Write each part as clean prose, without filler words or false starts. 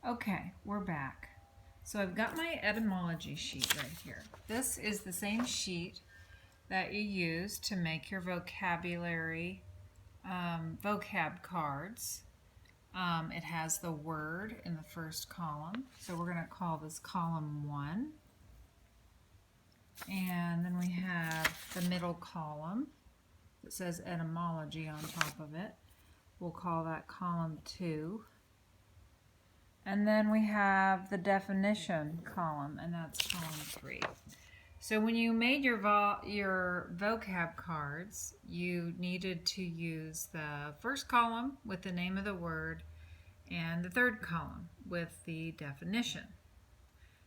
Okay, we're back. So I've got my etymology sheet right here. This is the same sheet that you use to make your vocabulary vocab cards. It has the word in the first column. So we're going to call this column 1. And then we have the middle column that says etymology on top of it. We'll call that column 2. And then we have the definition column, and that's column 3. So when you made your vocab cards, you needed to use the first column with the name of the word and the third column with the definition,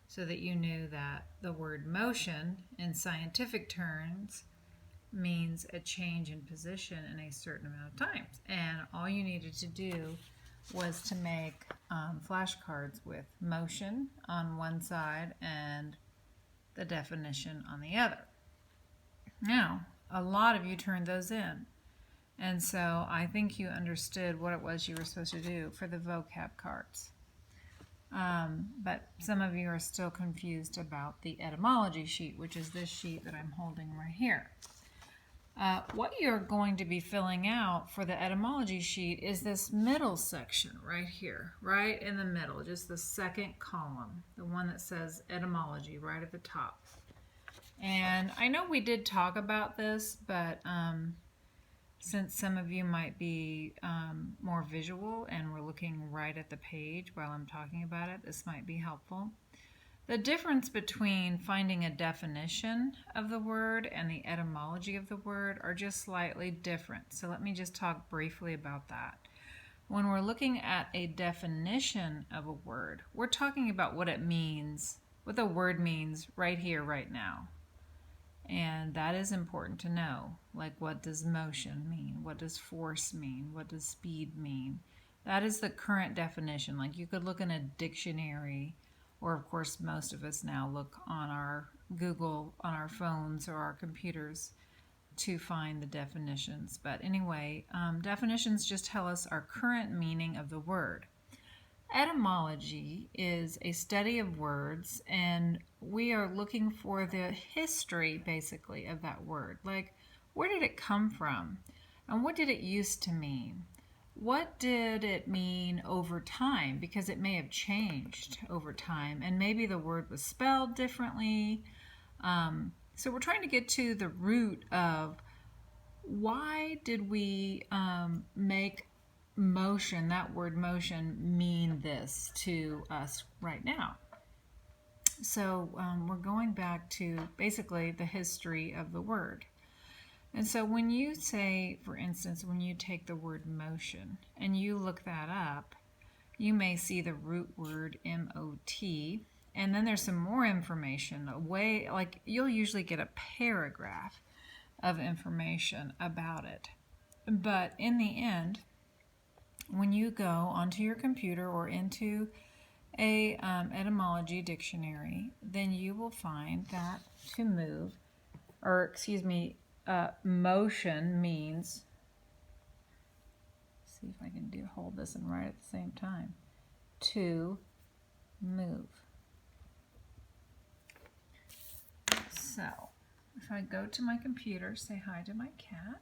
so that you knew that the word motion in scientific terms means a change in position in a certain amount of time. And all you needed to do was to make flashcards with motion on one side and the definition on the other. Now, a lot of you turned those in, and so I think you understood what it was you were supposed to do for the vocab cards. But some of you are still confused about the etymology sheet, which is this sheet that I'm holding right here. What you're going to be filling out for the etymology sheet is this middle section right here, right in the middle, just the second column, the one that says etymology right at the top. And I know we did talk about this, but since some of you might be more visual and we're looking right at the page while I'm talking about it, this might be helpful. The difference between finding a definition of the word and the etymology of the word are just slightly different. So let me just talk briefly about that. When we're looking at a definition of a word, we're talking about what it means, what the word means right here, right now. And that is important to know. Like, what does motion mean? What does force mean? What does speed mean? That is the current definition. Like, you could look in a dictionary, or of course most of us now look on our Google, on our phones or our computers to find the definitions. But anyway, definitions just tell us our current meaning of the word. Etymology is a study of words, and we are looking for the history, basically, of that word. Like, where did it come from? And what did it used to mean? What did it mean over time? Because it may have changed over time, and maybe the word was spelled differently. So we're trying to get to the root of why did we make motion, that word motion, mean this to us right now. So we're going back to basically the history of the word. And so when you say, for instance, when you take the word motion and you look that up, you may see the root word M-O-T, and then there's some more information, like you'll usually get a paragraph of information about it. But in the end, when you go onto your computer or into a etymology dictionary, then you will find that to move, or excuse me, motion means, see if I can hold this and write at the same time, to move. So if I go to my computer, say hi to my cat.